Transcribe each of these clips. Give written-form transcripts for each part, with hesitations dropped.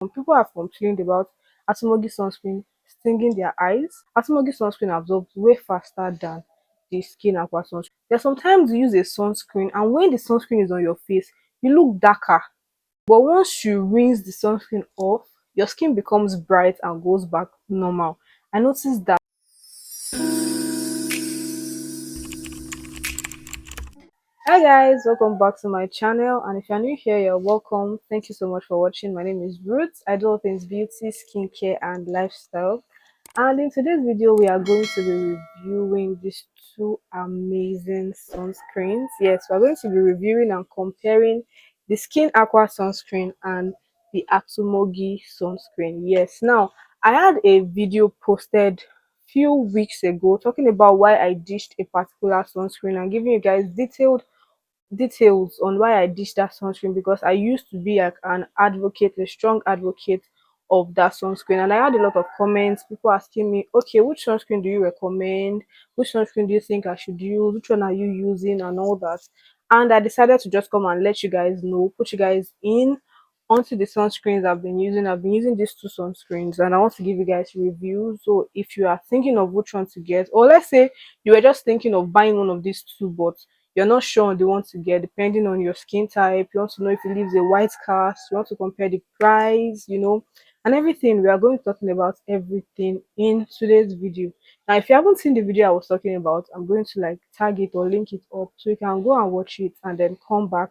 People have complained about Hatumogi sunscreen stinging their eyes. Hatumogi sunscreen absorbs way faster than the Skin Aqua sunscreen. There's sometimes you use a sunscreen and when the sunscreen is on your face, you look darker. But once you rinse the sunscreen off, your skin becomes bright and goes back normal. I noticed that. Hi guys, welcome back to my channel, and if you're new here, you're welcome. Thank you so much for watching. My name is Ruth. I do all things beauty, skincare and lifestyle, and in today's video we are going to be reviewing these two amazing sunscreens. Yes, we're going to be reviewing and comparing the Skin Aqua sunscreen and the Hatumogi sunscreen. Yes, now I had a video posted few weeks ago talking about why I ditched a particular sunscreen and giving you guys details on why I ditched that sunscreen, because I used to be like an advocate, a strong advocate of that sunscreen. And I had a lot of comments, people asking me, okay, which sunscreen do you recommend? Which sunscreen do you think I should use? Which one are you using? And all that. And I decided to just come and let you guys know, put you guys in onto the sunscreens I've been using. I've been using these two sunscreens and I want to give you guys reviews. So if you are thinking of which one to get, or let's say you were just thinking of buying one of these two, but you're not sure on the one to get depending on your skin type, you want to know if it leaves a white cast, you want to compare the price, and everything. We are going to talking about everything in today's video. Now if you haven't seen the video I was talking about, I'm going to like tag it or link it up so you can go and watch it and then come back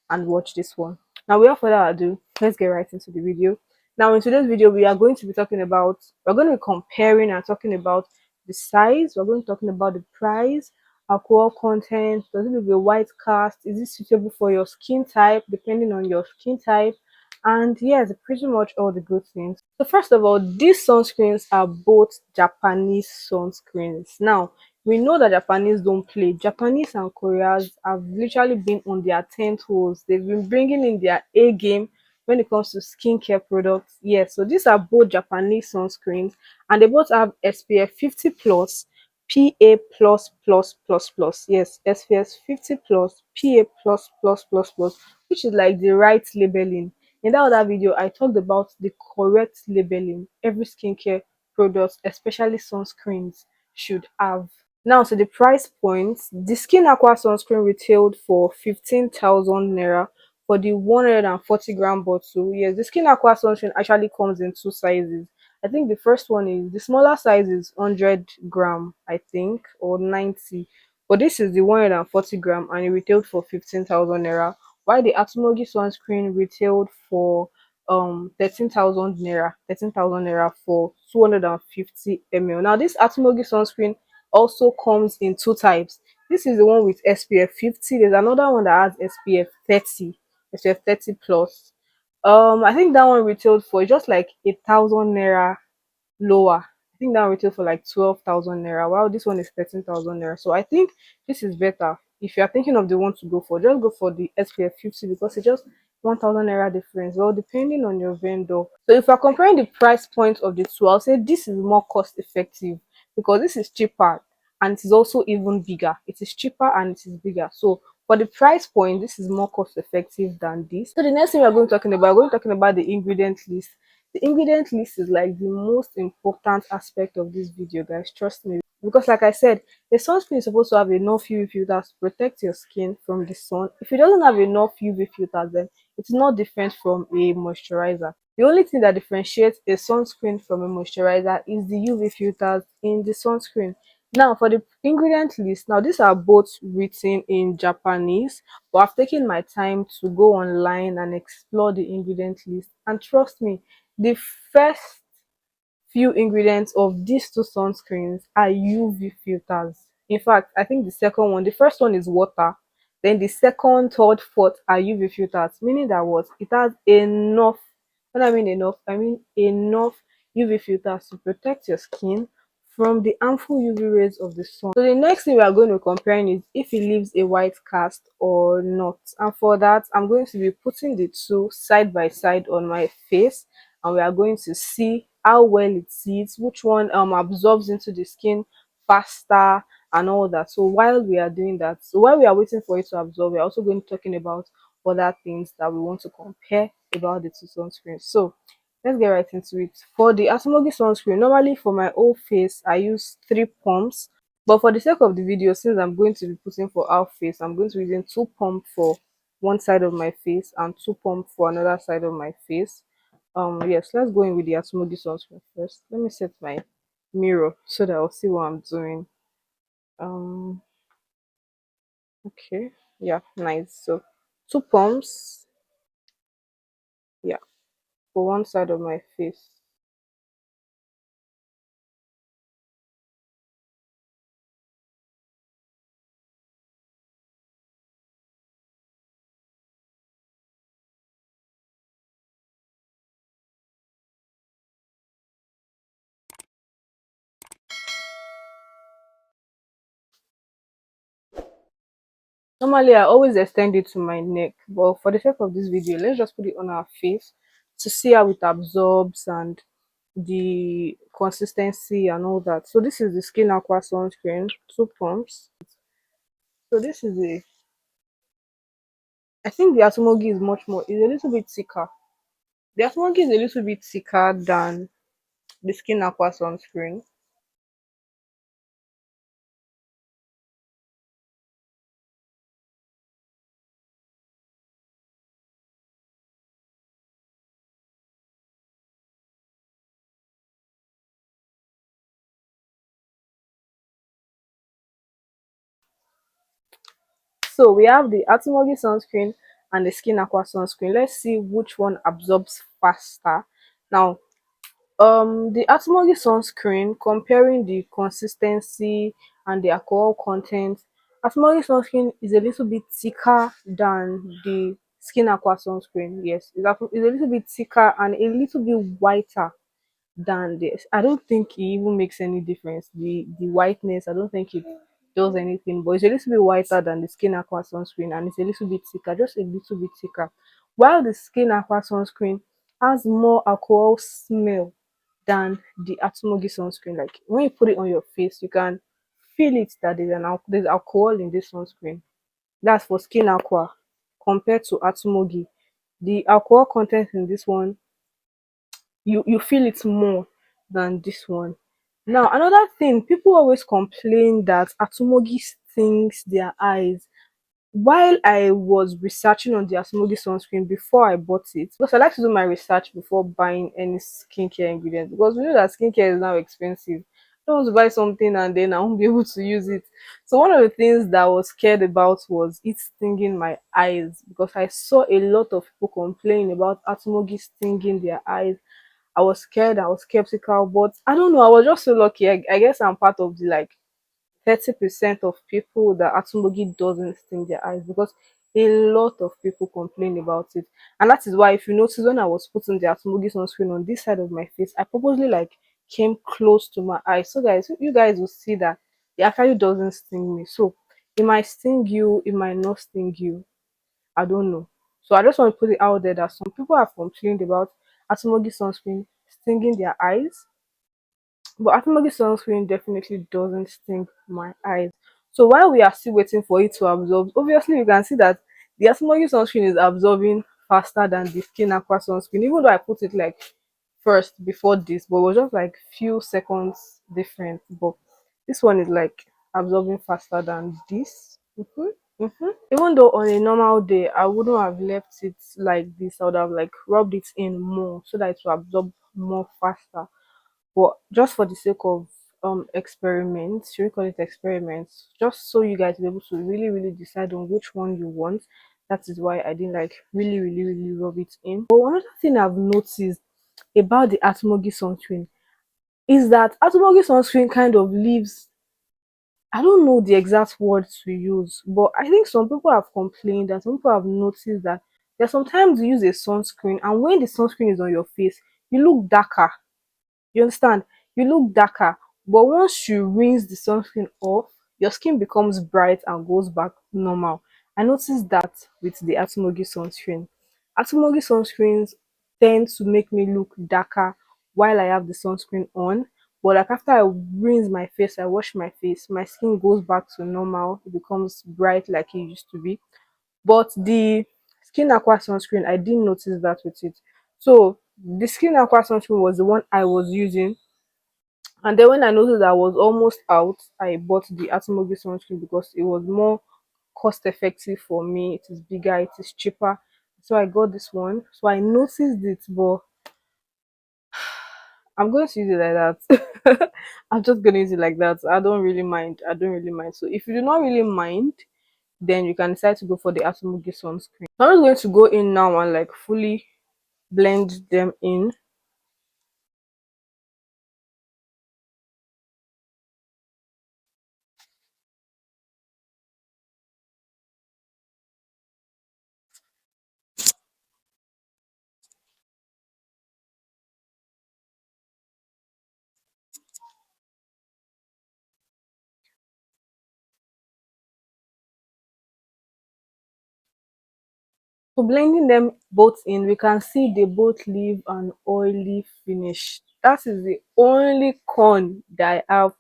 and watch this one. Now without further ado, let's get right into the video. Now in today's video we are going to be talking about, we're going to be comparing and talking about the size, we're going to be talking about the price, alcohol content, does it leave a white cast, is it suitable for your skin type, depending on your skin type, and yes, pretty much all the good things. So first of all, these sunscreens are both Japanese sunscreens. Now we know that Japanese don't play. Japanese and Koreans have literally been on their 10 toes. They've been bringing in their A game when it comes to skincare products. Yes, so these are both Japanese sunscreens and they both have SPF 50 plus, PA plus plus plus plus. Yes, SPF 50 plus, PA plus plus plus plus, which is like the right labeling. In that other video, I talked about the correct labeling every skincare product, especially sunscreens, should have. Now to the price points, the Skin Aqua sunscreen retailed for 15,000 naira for the 140-gram bottle. Yes, the Skin Aqua sunscreen actually comes in two sizes. I think the first one is the smaller size is 100-gram, I think, or 90. But this is the 140-gram and it retailed for 15,000 naira. While the Hatumogi sunscreen retailed for 13,000 naira for 250 ml. Now this Hatumogi sunscreen also comes in two types. This is the one with SPF 50. There's another one that has SPF 30, SPF 30 plus. I think that one retailed for just like 8,000 naira lower. I think that one retailed for like 12,000 naira, while this one is 13,000 naira. So I think this is better. If you are thinking of the one to go for, just go for the SPF 50 because it's just 1,000 naira difference. Well, depending on your vendor. So if we're comparing the price point of the two, I'll say this is more cost effective because this is cheaper and it is also even bigger. It is cheaper and it is bigger. So for the price point, this is more cost effective than this. So the next thing we're going to talking about, we're going to talking about the ingredient list. The ingredient list is like the most important aspect of this video, guys. Trust me. Because like I said, the sunscreen is supposed to have enough UV filters to protect your skin from the sun. If it doesn't have enough UV filters, then it's not different from a moisturizer. The only thing that differentiates a sunscreen from a moisturizer is the UV filters in the sunscreen. Now for the ingredient list, now these are both written in Japanese, but I've taken my time to go online and explore the ingredient list. And trust me, the first few ingredients of these two sunscreens are UV filters. In fact, I think the second one, the first one is water, then the second, third, fourth are UV filters, meaning that what it has enough. When I mean enough, I mean enough UV filters to protect your skin from the harmful UV rays of the sun. So the next thing we are going to compare is if it leaves a white cast or not. And for that, I'm going to be putting the two side by side on my face and we are going to see how well it sits, which one absorbs into the skin faster and all that. So while we are doing that, so while we are waiting for it to absorb, we're also going to be talking about other things that we want to compare about the two sunscreens. So let's get right into it. For the Hatumogi sunscreen, normally for my whole face, I use 3 pumps. But for the sake of the video, since I'm going to be putting for half face, I'm going to be using 2 pumps for one side of my face and 2 pumps for another side of my face. Yes, let's go in with the Hatumogi sunscreen first. Let me set my mirror so that I'll see what I'm doing. Um, okay, yeah, nice. So 2 pumps, yeah, for one side of my face. Normally, I always extend it to my neck, but for the sake of this video, let's just put it on our face to see how it absorbs and the consistency and all that. So this is the Skin Aqua sunscreen, 2 pumps. So this is the, I think the Atomogi is much more, is a little bit thicker. The Atomogi is a little bit thicker than the Skin Aqua sunscreen. So we have the Atomogi sunscreen and the Skin Aqua sunscreen. Let's see which one absorbs faster. Now, the Hatumogi sunscreen, comparing the consistency and the alcohol content, Hatumogi sunscreen is a little bit thicker than the Skin Aqua sunscreen. Yes, it's a little bit thicker and a little bit whiter than this. I don't think it even makes any difference. The whiteness, I don't think it does anything, but it's a little bit whiter than the Skin Aqua sunscreen and it's a little bit thicker, just a little bit thicker. While the Skin Aqua sunscreen has more alcohol smell than the Hatumogi sunscreen. Like when you put it on your face, you can feel it that there's alcohol in this sunscreen. That's for Skin Aqua compared to Hatumogi. The alcohol content in this one, you feel it more than this one. Now another thing, people always complain that Hatumogi stings their eyes. While I was researching on the Hatumogi sunscreen before I bought it, because I like to do my research before buying any skincare ingredients, because we know that skincare is now expensive. I don't want to buy something and then I won't be able to use it. So one of the things that I was scared about was it stinging my eyes, because I saw a lot of people complaining about Hatumogi stinging their eyes. I was scared, I was skeptical, but I don't know, I was just so lucky. I guess I'm part of the like 30% of people that Atumogi doesn't sting their eyes, because a lot of people complain about it. And that is why, if you notice, when I was putting the Atumogi sunscreen on this side of my face, I purposely like came close to my eyes. So guys, you guys will see that it actually doesn't sting me. So it might sting you, it might not sting you. I don't know. So I just want to put it out there that some people have complained about Atumogi sunscreen stinging their eyes, but Hatumogi sunscreen definitely doesn't sting my eyes. So while we are still waiting for it to absorb, obviously you can see that the Hatumogi sunscreen is absorbing faster than the Skin Aqua sunscreen, even though I put it like first before this, but it was just like few seconds different. But this one is like absorbing faster than this. Even though on a normal day I wouldn't have left it like this, I would have like rubbed it in more so that it will absorb more faster. But just for the sake of experiments, should we call it experiments, just so you guys be able to really decide on which one you want. That is why I didn't like really rub it in. But another thing I've noticed about the Atomogi sunscreen is that Atomogi sunscreen kind of leaves, I don't know the exact words to use, but I think some people have complained and some people have noticed that there's sometimes you use a sunscreen and when the sunscreen is on your face, you look darker. You understand? You look darker, but once you rinse the sunscreen off, your skin becomes bright and goes back normal. I noticed that with the Atomogi sunscreen. Atomogi sunscreens tend to make me look darker while I have the sunscreen on. But like after I rinse my face, I wash my face, my skin goes back to normal. It becomes bright like it used to be. But the Skin Aqua sunscreen, I didn't notice that with it. So The Skin Aqua sunscreen was the one I was using, and then when I noticed I was almost out, I bought the Hatumogi Sunscreen because it was more cost effective for me. It is bigger, it is cheaper. So I got this one. So I noticed it, but I'm going to use it like that. I'm just gonna use it like that. I don't really mind. I don't really mind. So if you do not really mind, then you can decide to go for the Hatumogi sunscreen. So I'm just going to go in now and like fully blend them in. So blending them both in, we can see they both leave an oily finish. That is the only con that I have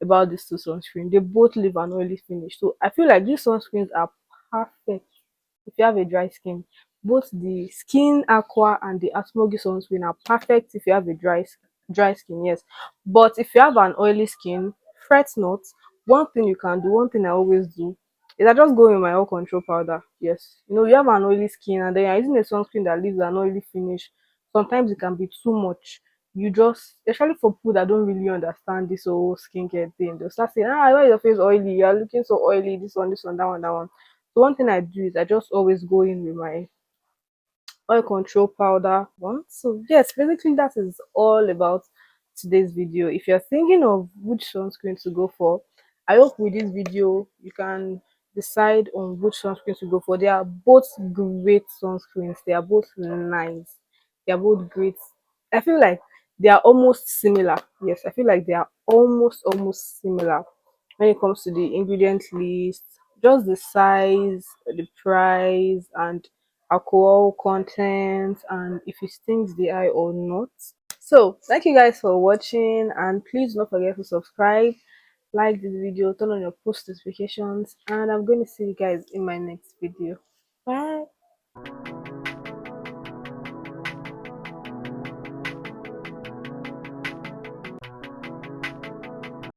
about these two sunscreens. They both leave an oily finish. So I feel like these sunscreens are perfect if you have a dry skin. Both the Skin Aqua and the Atmogi sunscreen are perfect if you have a dry skin, yes. But if you have an oily skin, fret not. One thing you can do, one thing I always do, is I just go in my oil control powder. Yes. You know, you have an oily skin and then you're using a sunscreen that leaves an oily finish. Sometimes it can be too much. You just, especially for people that don't really understand this whole skincare thing, they'll start saying, ah, why is your face oily? You're looking so oily, this one, that one, that one. So one thing I do is I just always go in with my oil control powder one. So yes, basically that is all about today's video. If you're thinking of which sunscreen to go for, I hope with this video you can decide on which sunscreen to go for. They are both great sunscreens. They are both nice. They are both great. I feel like they are almost similar. Yes, I feel like they are almost similar when it comes to the ingredient list, just the size, the price, and alcohol content, and if it stings the eye or not. So thank you guys for watching, and please don't forget to subscribe, like this video, turn on your post notifications, and I'm going to see you guys in my next video. Bye.